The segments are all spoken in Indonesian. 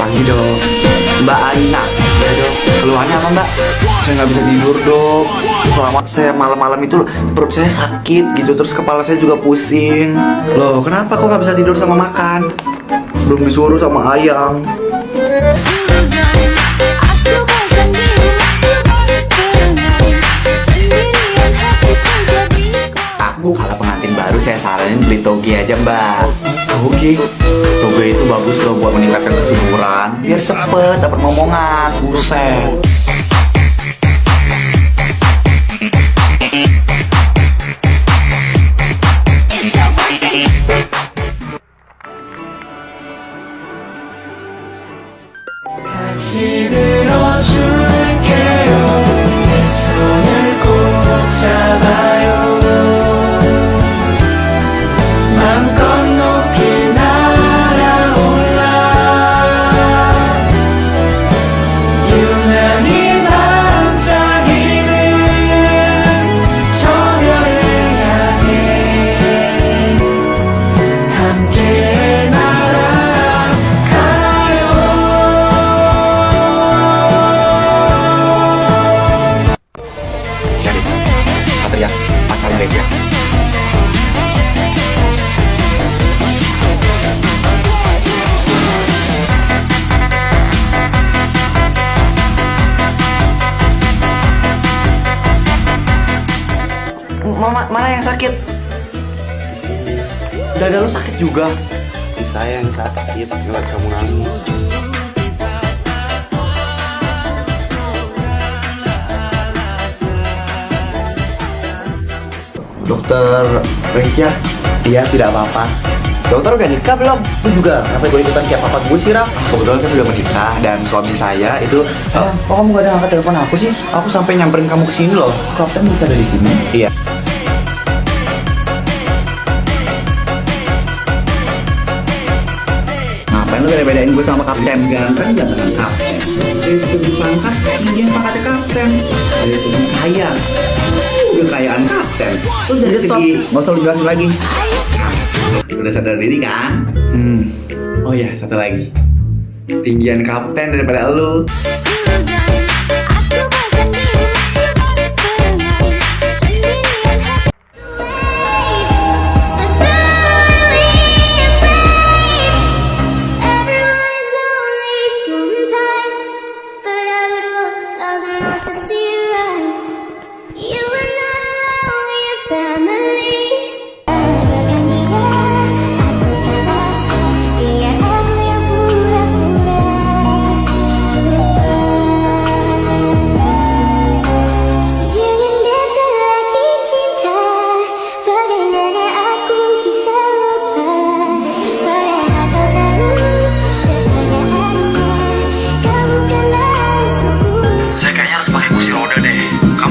Panggil dong. Mbak Aina. Ya dong. Keluhannya apa Mbak? Saya nggak bisa tidur dok. Selama saya malam-malam itu perut saya sakit gitu. Terus kepala saya juga pusing. Loh kenapa kok nggak bisa tidur sama makan? Belum disuruh sama ayang. Aku kalau pengantin baru saya saranin beli toge aja Mbak. Toge? Toge itu bagus loh buat meningkatkan kesuburan. Biar cepet dapat momongan. Buset. 같이 들어줄게요. 내 손을 꼭 잡아요. 마음껏 높이 날아올라. 유난히 반짝이는 저 별을 향해 함께 Satria, pasang meja. Mama, mana yang sakit? Dada lu sakit juga? Saya yang sakit ngeliat kamu nangis. Dokter Resya, iya tidak apa-apa. Dokter udah nikah belum? Lu juga, kenapa gue ikutan kayak papa gue sih, Raf? Kebetulan saya sudah menikah dan suami saya itu kok kamu gak ada angkat telepon aku sih? Aku sampai nyamperin kamu ke sini loh. Kapten bisa ada di sini? Iya. Ngapain lu beda-bedain gue sama kapten? Ganteng jangan kapten. Dari segi pangkat, dia pangkatnya kapten. Dari segi kaya, kekayaan kapten. Terus dari segi, nggak usah lu jelasin lagi. Udah sadar diri kan? Oh ya, satu lagi. Tinggian kapten daripada lu.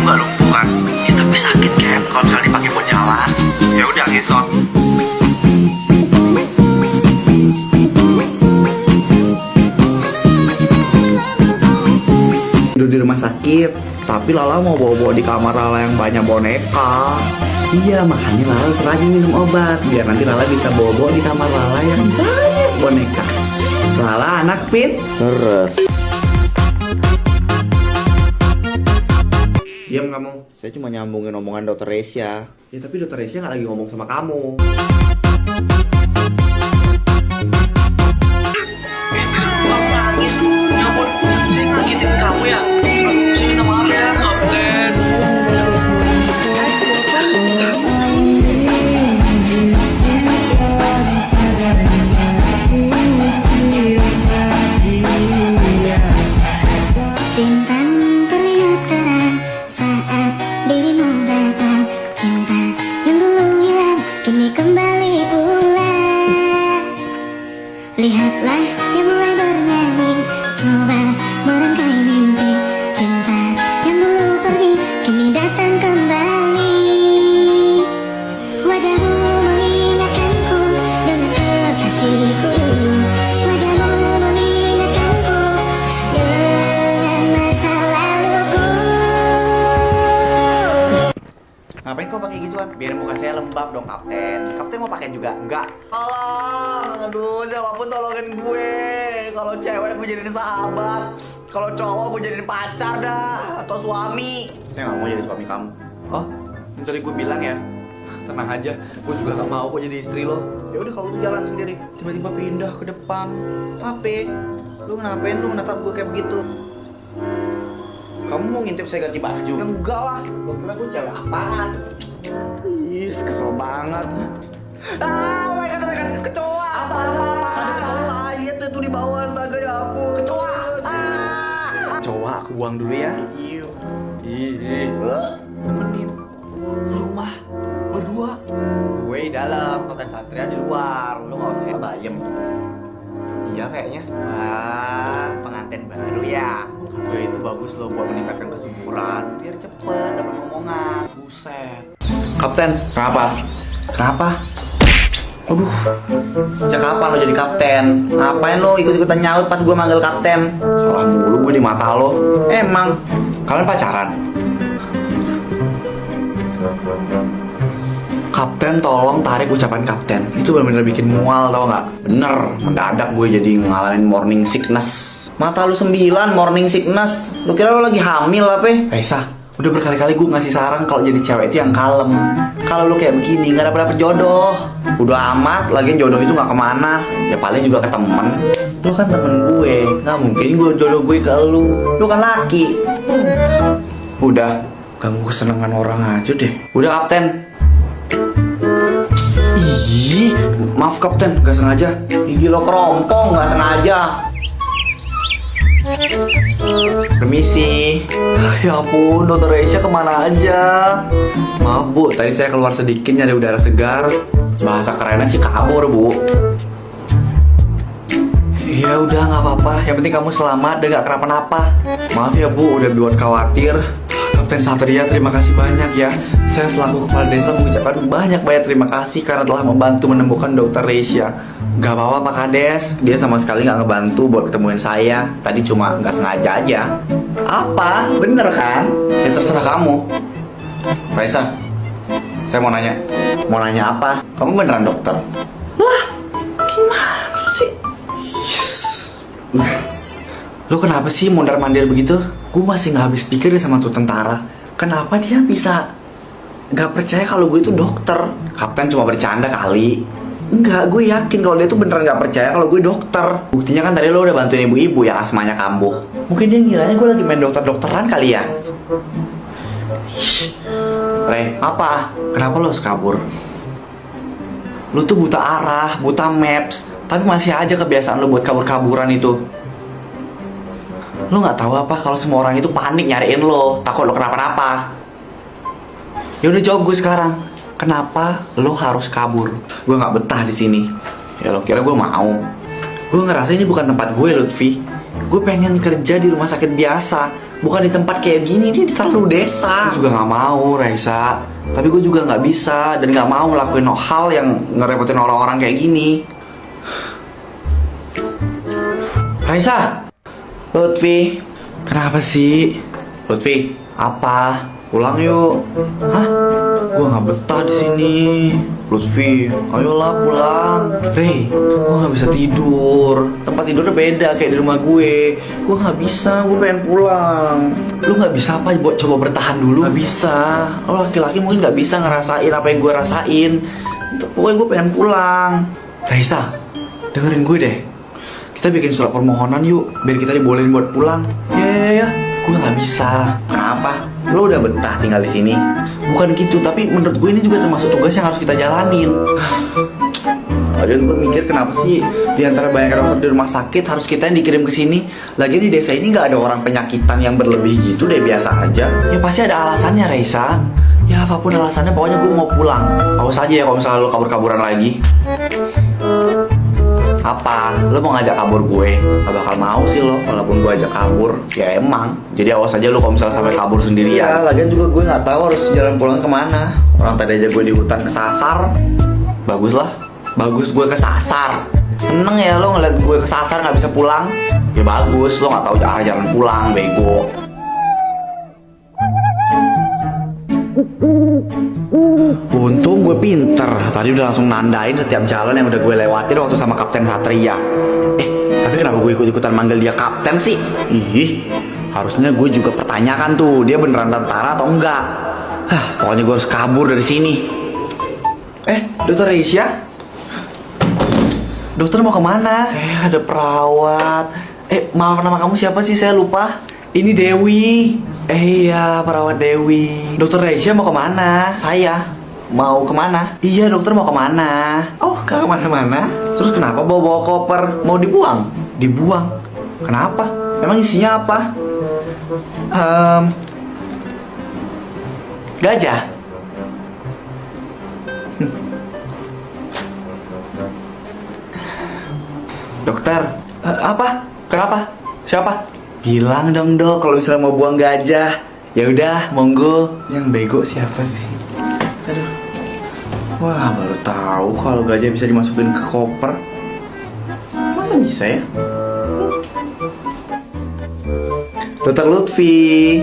Nggak lumpuh kan? Ya tapi sakit kan kalau misalnya dipakai buat jalan. Ya udah ngesot. Tidur di rumah sakit, tapi Lala mau bawa-bawa di kamar Lala yang banyak boneka. Iya, makanya Lala harus rajin minum obat biar nanti Lala bisa bawa-bawa di kamar Lala yang banyak boneka. Lala anak pin terus. Diam kamu, saya cuma nyambungin omongan dokter Resya. Ya tapi dokter Resya nggak lagi ngomong sama kamu. Kamu ya? Saya minta maaf ya, kapten. Bintang terlihat terang saat dirimu datang. Cinta yang dulu hilang kini kembali pulang. Lihatlah yang mulai bernyanyi, coba merangkai mimpi. Cinta yang dulu pergi kini datang kembali. Wajahmu mengingatkanku dengan kekasihku. Wajahmu mengingatkanku dengan masa laluku. Ngapain kok pakai gituan? Biar muka saya lembab dong, Kapten. Kapten mau pakai juga? Enggak. Alah, aduh, siapapun tolongin gue. Kalau cewek gue jadiin sahabat, kalau cowok gue jadiin pacar dah atau suami. Saya nggak mau jadi suami kamu. Oh, ini tadi gue bilang ya. Tenang aja, gue juga gak mau kok jadi istri lo. Ya udah kalau lu jalan sendiri, tiba-tiba pindah ke depan. Apa? Lu ngapain lu menatap gue kayak begitu? Kamu mau ngintip saya ganti baju? Ya enggak lah, gue kira gue cewek apaan? Ih, kesel banget. Mereka kecoa. Apa? Ada kecoa. Lihat tuh di bawah, astaga ya ampun. Kecoa. Kecoa, aku buang dulu ya. Ih, temenin. Serumah berdua. Gue di dalam, Kapten Satria di luar. Lu gak usah bayem. Iya kayaknya. Wah, pengantin baru ya. Gue itu bagus loh buat meningkatkan kesuburan. Biar cepet dapat omongan. Buset. Kapten, kenapa? Kenapa? Aduh, sejak kapan lo jadi kapten? Ngapain lo ikut-ikutan nyaut pas gue manggil kapten? Salah mulu gue di mata lo. Emang, kalian pacaran? Kapten, tolong tarik ucapan kapten. Itu benar-benar bikin mual, tau nggak? Bener, mendadak gue jadi ngalamin morning sickness. Mata lu 9, morning sickness. Lu kira lu lagi hamil apa? Raisa, udah berkali-kali gue ngasih saran kalau jadi cewek itu yang kalem. Kalau lu kayak begini nggak dapet jodoh. Udah amat, lagian jodoh itu nggak kemana. Ya paling juga ke temen. Lu kan temen gue, nggak mungkin gue jodoh gue ke lu. Lu kan laki. Udah, ganggu kesenangan orang aja deh. Udah kapten. Ih, maaf kapten, gak sengaja. Gigi lo kerompong, gak sengaja. Permisi. Ya ampun, dokter Reisha kemana aja? Maaf bu, tadi saya keluar sedikit nyari udara segar. Bahasa kerennya sih kabur bu. Ya udah nggak apa-apa, yang penting kamu selamat dan gak kenapa-napa. Maaf ya bu, udah buat khawatir. Kapten Satria, terima kasih banyak ya. Saya selaku kepala desa mengucapkan banyak-banyak terima kasih karena telah membantu menemukan dokter Reisha. Gak apa-apa Pak Kades, dia sama sekali gak ngebantu buat ketemuin saya. Tadi cuma gak sengaja aja. Apa? Bener kan? Ya terserah kamu. Raisa, saya mau nanya. Mau nanya apa? Kamu beneran dokter? Wah, gimana sih? Yes. Lo kenapa sih mondar-mandir begitu? Gue masih gak habis pikir deh sama tuh tentara. Kenapa dia bisa gak percaya kalau gue itu dokter? Kapten cuma bercanda kali. Enggak, gue yakin kalau dia tuh beneran gak percaya kalau gue dokter. Buktinya kan tadi lo udah bantuin ibu-ibu yang asmanya kambuh. Mungkin dia ngiranya gue lagi main dokter-dokteran kali ya. Re, apa? Kenapa lo harus kabur? Lo tuh buta arah, buta maps, tapi masih aja kebiasaan lo buat kabur-kaburan itu. Lo nggak tahu apa kalau semua orang itu panik nyariin lo, takut lo kenapa-napa. Ya udah jawab gue sekarang, kenapa lo harus kabur? Gue nggak betah di sini. Ya lo kira gue mau? Gue ngerasa ini bukan tempat gue, Lutfi. Gue pengen kerja di rumah sakit biasa, bukan di tempat kayak gini. Ini terlalu desa. Gue juga nggak mau, Raisa. Tapi gue juga nggak bisa dan nggak mau ngelakuin hal yang ngerepotin orang-orang kayak gini. Raisa, Lutfi, kenapa sih? Lutfi, apa? Pulang yuk. Hah? Gue nggak betah di sini. Lutfi, ayolah pulang. Rey, gue nggak bisa tidur. Tempat tidurnya beda kayak di rumah gue. Gue nggak bisa, gue pengen pulang. Lu nggak bisa apa buat coba bertahan dulu? Nggak bisa. Lo laki-laki mungkin nggak bisa ngerasain apa yang gue rasain. Pokoknya gue pengen pulang. Raisa, dengerin gue deh. Kita bikin surat permohonan yuk, biar kita dibolehin buat pulang. Ya. Gue nggak bisa. Kenapa? Lo udah betah tinggal di sini. Bukan gitu, tapi menurut gue ini juga termasuk tugas yang harus kita jalanin. Lagian gue mikir kenapa sih di antara banyak dokter di rumah sakit harus kita yang dikirim ke sini. Lagian di desa ini nggak ada orang penyakitan yang berlebih gitu deh, biasa aja. Ya pasti ada alasannya, Raisa. Ya apapun alasannya, pokoknya gue mau pulang. Awas aja ya kalau misalnya lo kabur-kaburan lagi. Apa? Lo mau ngajak kabur gue? Gak bakal mau sih lo, walaupun gue ajak kabur. Ya emang. Jadi awas aja lo kalau misalnya sampai kabur sendirian. Ya, lagian juga gue nggak tahu harus jalan pulang kemana. Orang tadi aja gue di hutan kesasar. Bagus lah. Bagus gue kesasar. Seneng ya lo ngeliat gue kesasar nggak bisa pulang. Ya bagus, lo nggak tahu jalan pulang, bego. Untung gue pinter, tadi udah langsung nandain setiap jalan yang udah gue lewatin waktu sama Kapten Satria. Tapi kenapa gue gue ikut-ikutan manggil dia kapten sih? Ih, harusnya gue juga pertanyakan tuh, dia beneran tentara atau enggak. Pokoknya gue harus kabur dari sini. Dokter Reisha? Dokter mau kemana? Ada perawat. Maaf, nama kamu siapa sih? Saya lupa. Ini Dewi. Iya, perawat Dewi. Dokter Reisha mau kemana? Saya mau kemana? Iya, dokter mau kemana? Oh, ke kemana-mana? Terus kenapa bawa-bawa koper? Mau dibuang? Dibuang? Kenapa? Emang isinya apa? Gajah? Dokter, apa? Kenapa? Siapa? Bilang dong dok kalau misalnya mau buang gajah. Ya udah, monggo. Yang bego siapa sih? Aduh. Wah, baru tahu kalau gajah bisa dimasukin ke koper. Masa bisa ya? Dokter Lutfi.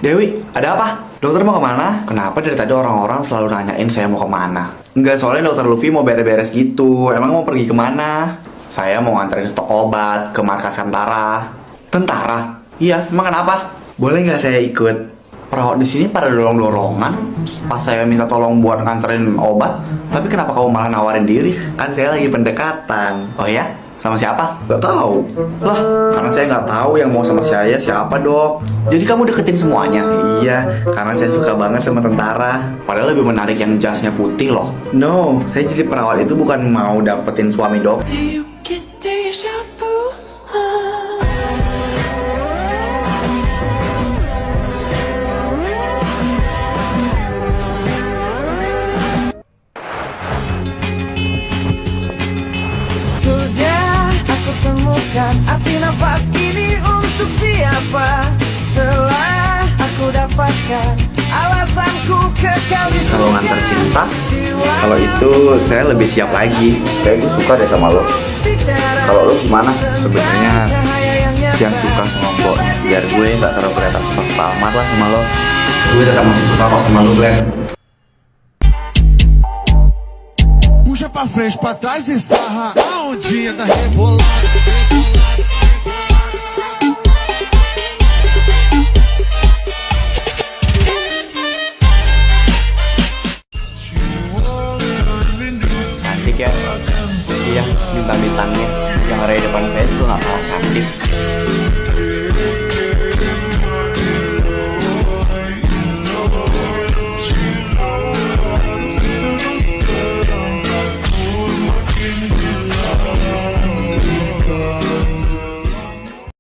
Dewi, ada apa? Dokter mau kemana? Kenapa dari tadi orang-orang selalu nanyain saya mau kemana? Enggak, soalnya dokter Lutfi mau beres-beres gitu. Emang mau pergi kemana? Saya mau nganterin stok obat ke markas tentara. Tentara? Iya, emang kenapa? Boleh nggak saya ikut? Perawat di sini pada dorong-dorongan. Pas saya minta tolong buat nganterin obat, tapi kenapa kamu malah nawarin diri? Kan saya lagi pendekatan. Oh ya? Sama siapa? Gak tahu. Lah, karena saya nggak tahu yang mau sama saya siapa dok. Jadi kamu deketin semuanya? Iya, karena saya suka banget sama tentara. Padahal lebih menarik yang jasnya putih loh. No, saya jadi perawat itu bukan mau dapetin suami dok. Sudah aku temukan arti nafas ini untuk siapa. Telah aku dapatkan alasanku kekal di Kalau ngantar cinta, jiwa. kalau itu saya lebih siap lagi. Saya tuh suka deh sama lo. Kalau lo gimana? Sebenarnya yang suka sama Mbok, biar gue nggak terlalu kelihatan suka amat lah sama lo. Gue tetap masih suka kok sama lo, Glenn. Puxa pra frente, pra trás e sarra a ondinha da rebolada. Cantik ya? Iya, bintang-bintangnya yang ada di depan saya juga nggak kalah cantik.